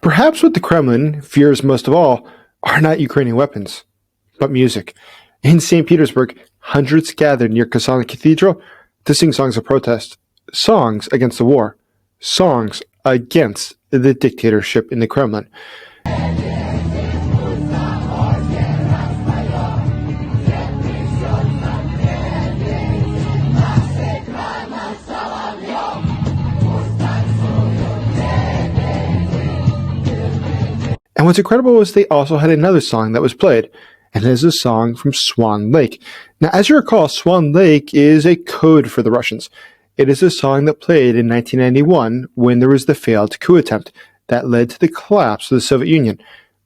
Perhaps what the Kremlin fears most of all are not Ukrainian weapons, but music. In St. Petersburg, hundreds gathered near Kazan Cathedral to sing songs of protest, songs against the war, songs against the dictatorship in the Kremlin. And what's incredible was they also had another song that was played, and it is a song from Swan Lake. Now, as you recall, Swan Lake is a code for the Russians. It is a song that played in 1991 when there was the failed coup attempt that led to the collapse of the Soviet Union.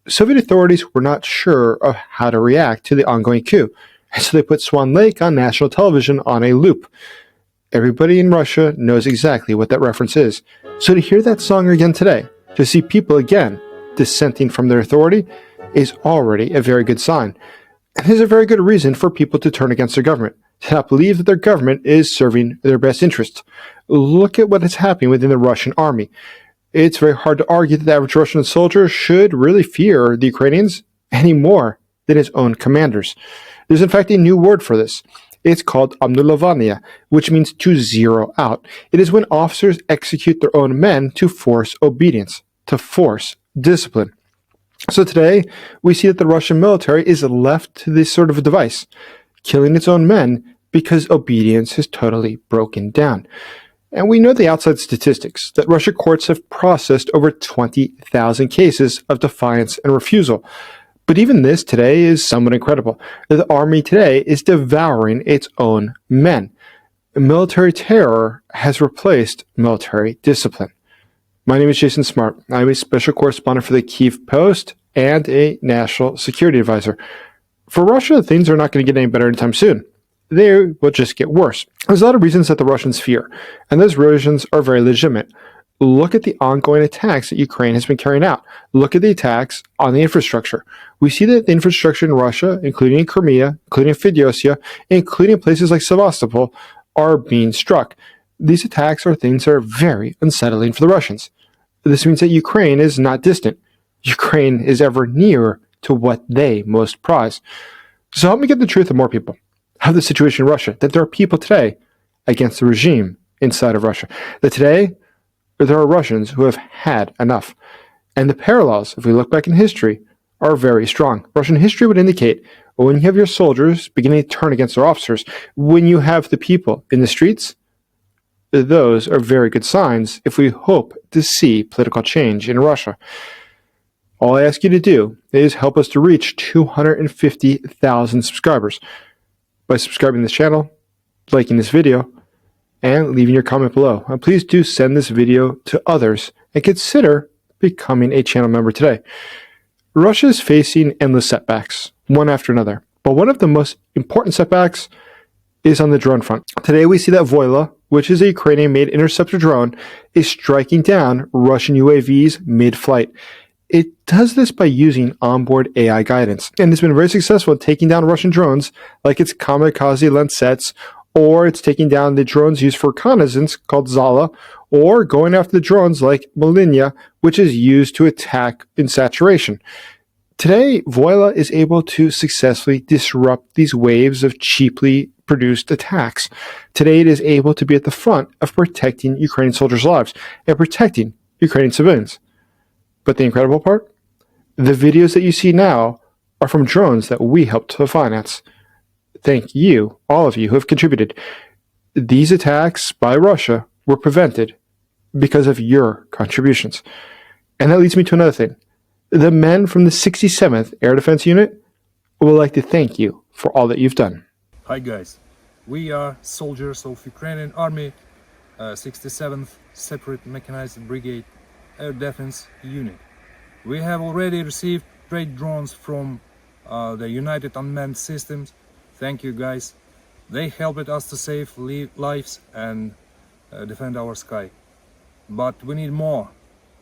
Soviet authorities were not sure of how to react to the ongoing coup, and so they put Swan Lake on national television on a loop. Everybody in Russia knows exactly what that reference is. So to hear that song again today, to see people again dissenting from their authority, is already a very good sign. And there's a very good reason for people to turn against their government, to not believe that their government is serving their best interests. Look at what is happening within the Russian army. It's very hard to argue that the average Russian soldier should really fear the Ukrainians any more than his own commanders. There's in fact a new word for this. It's called obnulenie, which means to zero out. It is when officers execute their own men to force obedience, to force discipline. So today, we see that the Russian military is left to this sort of a device, killing its own men because obedience has totally broken down. And we know the outside statistics, that Russian courts have processed over 20,000 cases of defiance and refusal. But even this today is somewhat incredible. The army today is devouring its own men. Military terror has replaced military discipline. My name is Jason Smart. I'm a special correspondent for the Kyiv Post and a national security advisor. For Russia, things are not going to get any better anytime soon. They will just get worse. There's a lot of reasons that the Russians fear, and those reasons are very legitimate. Look at the ongoing attacks that Ukraine has been carrying out. Look at the attacks on the infrastructure. We see that the infrastructure in Russia, including in Crimea, including Feodosia, including places like Sevastopol, are being struck. These attacks are things that are very unsettling for the Russians. This means that Ukraine is not distant. Ukraine is ever near to what they most prize. So help me get the truth to more people of the situation in Russia, that there are people today against the regime inside of Russia, that today there are Russians who have had enough. And the parallels, if we look back in history, are very strong. Russian history would indicate when you have your soldiers beginning to turn against their officers, when you have the people in the streets, those are very good signs if we hope to see political change in Russia. All I ask you to do is help us to reach 250,000 subscribers by subscribing to this channel, liking this video, and leaving your comment below. And please do send this video to others and consider becoming a channel member today. Russia is facing endless setbacks, one after another. But one of the most important setbacks is on the drone front. Today we see that Voila, which is a Ukrainian-made interceptor drone, is striking down Russian UAVs mid-flight. It does this by using onboard AI guidance, and it's been very successful in taking down Russian drones like its kamikaze Lancets, or it's taking down the drones used for reconnaissance called Zala, or going after the drones like obnulenie, which is used to attack in saturation. Today, Voila is able to successfully disrupt these waves of cheaply produced attacks. Today, it is able to be at the front of protecting Ukrainian soldiers' lives and protecting Ukrainian civilians. But the incredible part? The videos that you see now are from drones that we helped to finance. Thank you, all of you who have contributed. These attacks by Russia were prevented because of your contributions. And that leads me to another thing. The men from the 67th Air Defense Unit would like to thank you for all that you've done. Hi guys, we are soldiers of Ukrainian Army, 67th Separate Mechanized Brigade Air Defense Unit. We have already received great drones from the United Unmanned Systems. Thank you guys. They helped us to save lives and defend our sky. But we need more,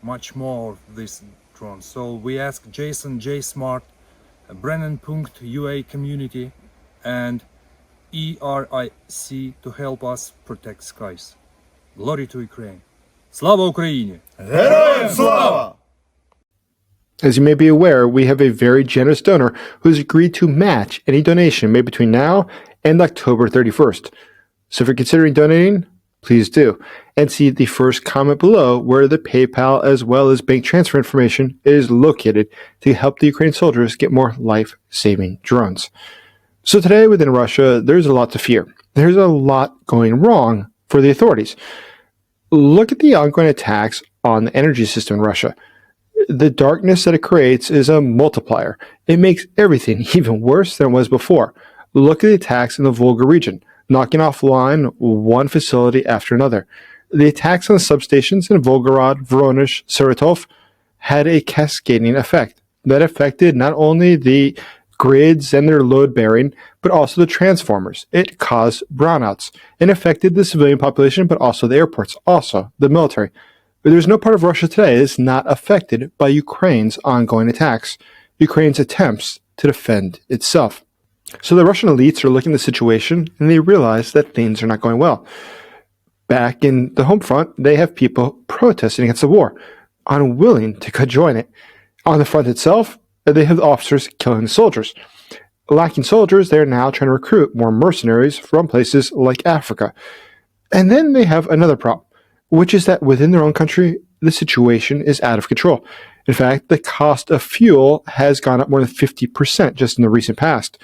much more of these drones. So we ask Jason J. Smart, Brennan Punkt UA community, and ERIC to help us protect skies. Glory to Ukraine. Slava Ukraini! Героям слава! As you may be aware, we have a very generous donor who has agreed to match any donation made between now and October 31st. So if you're considering donating, please do. And see the first comment below where the PayPal as well as bank transfer information is located to help the Ukrainian soldiers get more life-saving drones. So today within Russia, there's a lot to fear. There's a lot going wrong for the authorities. Look at the ongoing attacks on the energy system in Russia. The darkness that it creates is a multiplier. It makes everything even worse than it was before. Look at the attacks in the Volga region, knocking offline one facility after another. The attacks on the substations in Volgorod, Voronezh, Saratov had a cascading effect that affected not only the grids and their load bearing, but also the transformers. It caused brownouts and affected the civilian population, but also the airports, also the military. But there's no part of Russia today that is not affected by Ukraine's ongoing attacks, Ukraine's attempts to defend itself. So the Russian elites are looking at the situation and they realize that things are not going well. Back in the home front, they have people protesting against the war, unwilling to join it. On the front itself, they have officers killing the soldiers. Lacking soldiers, they are now trying to recruit more mercenaries from places like Africa. And then they have another problem, which is that within their own country, the situation is out of control. In fact, the cost of fuel has gone up more than 50% just in the recent past.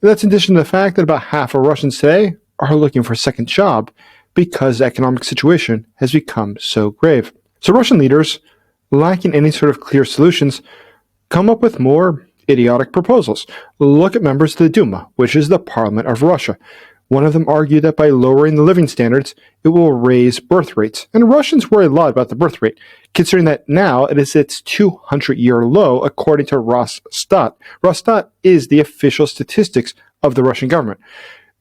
That's in addition to the fact that about half of Russians today are looking for a second job because the economic situation has become so grave. So Russian leaders, lacking any sort of clear solutions, come up with more idiotic proposals. Look at members of the Duma, which is the parliament of Russia. One of them argued that by lowering the living standards, it will raise birth rates. And Russians worry a lot about the birth rate, considering that now it is its 200-year low, according to Rosstat. Rosstat is the official statistics of the Russian government.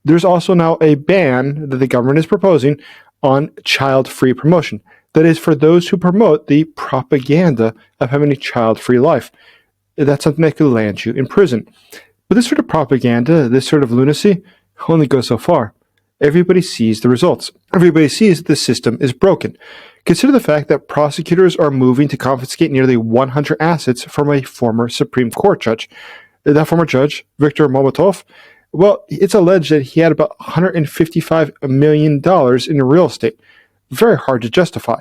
There's also now a ban that the government is proposing on child-free promotion. That is for those who promote the propaganda of having a child-free life. That's something that could land you in prison. But this sort of propaganda, this sort of lunacy, only goes so far. Everybody sees the results. Everybody sees that the system is broken. Consider the fact that prosecutors are moving to confiscate nearly 100 assets from a former Supreme Court judge. That former judge, Viktor Momotov, well, it's alleged that he had about $155 million in real estate. Very hard to justify.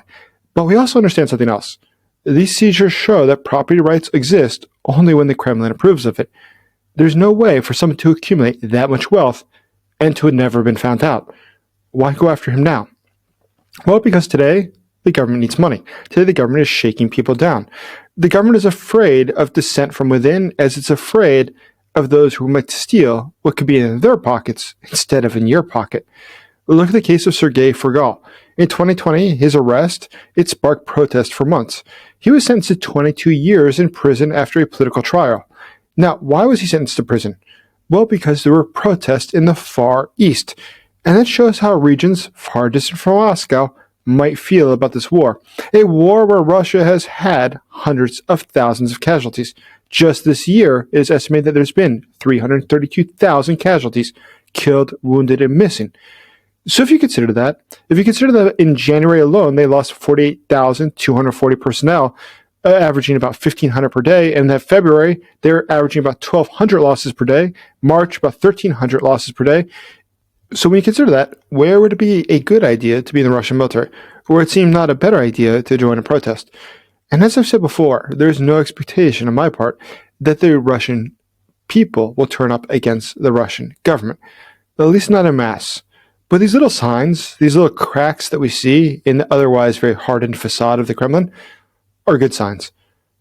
But we also understand something else. These seizures show that property rights exist only when the Kremlin approves of it. There's no way for someone to accumulate that much wealth and to have never been found out. Why go after him now? Well, because today, the government needs money. Today, the government is shaking people down. The government is afraid of dissent from within, as it's afraid of those who might steal what could be in their pockets instead of in your pocket. Look at the case of Sergei Forgal. In 2020, his arrest, it sparked protest for months. He was sentenced to 22 years in prison after a political trial. Now, why was he sentenced to prison? Well, because there were protests in the Far East. And that shows how regions far distant from Moscow might feel about this war. A war where Russia has had hundreds of thousands of casualties. Just this year, it is estimated that there's been 332,000 casualties, killed, wounded, and missing. So if you consider that in January alone, they lost 48,240 personnel, averaging about 1,500 per day, and that February, they're averaging about 1,200 losses per day, March, about 1,300 losses per day. So when you consider that, where would it be a good idea to be in the Russian military, or it seemed not a better idea to join a protest? And as I've said before, there's no expectation on my part that the Russian people will turn up against the Russian government, at least not en masse. But these little signs, these little cracks that we see in the otherwise very hardened facade of the Kremlin are good signs.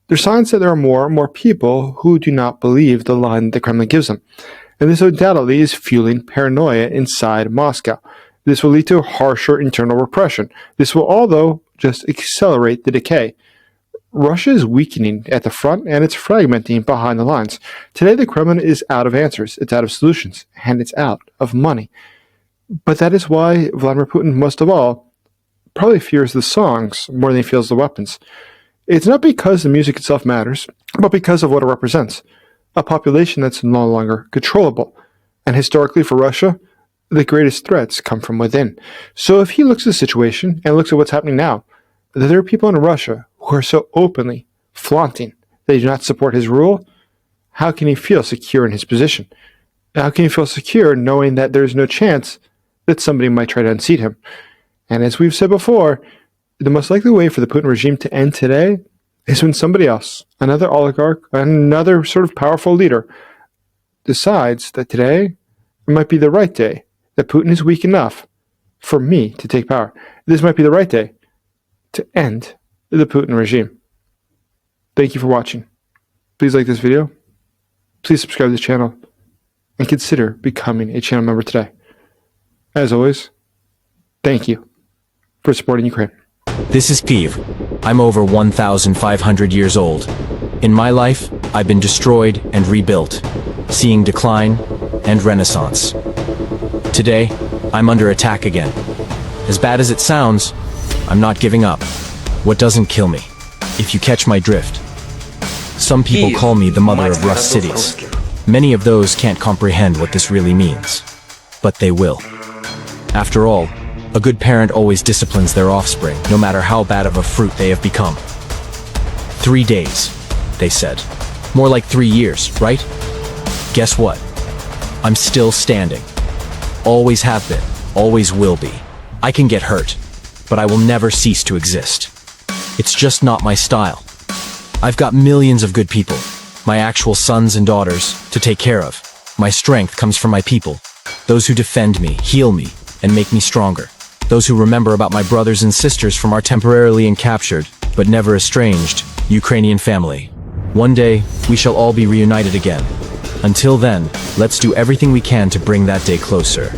They're signs that there are more and more people who do not believe the line that the Kremlin gives them. And this undoubtedly is fueling paranoia inside Moscow. This will lead to harsher internal repression. This will, although, just accelerate the decay. Russia is weakening at the front and it's fragmenting behind the lines. Today, the Kremlin is out of answers, it's out of solutions, and it's out of money. But that is why Vladimir Putin, most of all, probably fears the songs more than he feels the weapons. It's not because the music itself matters, but because of what it represents. A population that's no longer controllable. And historically for Russia, the greatest threats come from within. So if he looks at the situation and looks at what's happening now, there are people in Russia who are so openly flaunting they do not support his rule, how can he feel secure in his position? How can he feel secure knowing that there's no chance that somebody might try to unseat him? And as we've said before, the most likely way for the Putin regime to end today is when somebody else, another oligarch, another sort of powerful leader, decides that today might be the right day, that Putin is weak enough for me to take power. This might be the right day to end the Putin regime. Thank you for watching. Please like this video. Please subscribe to this channel and consider becoming a channel member today. As always, thank you for supporting Ukraine. This is Piv. I'm over 1,500 years old. In my life, I've been destroyed and rebuilt, seeing decline and renaissance. Today, I'm under attack again. As bad as it sounds, I'm not giving up. What doesn't kill me, if you catch my drift. Some people call me the mother of rough cities. Many of those can't comprehend what this really means. But they will. After all, a good parent always disciplines their offspring, no matter how bad of a fruit they have become. 3 days, they said. More like 3 years, right? Guess what? I'm still standing. Always have been, always will be. I can get hurt, but I will never cease to exist. It's just not my style. I've got millions of good people, my actual sons and daughters, to take care of. My strength comes from my people, those who defend me, heal me, and make me stronger. Those who remember about my brothers and sisters from our temporarily encaptured, but never estranged, Ukrainian family. One day, we shall all be reunited again. Until then, let's do everything we can to bring that day closer.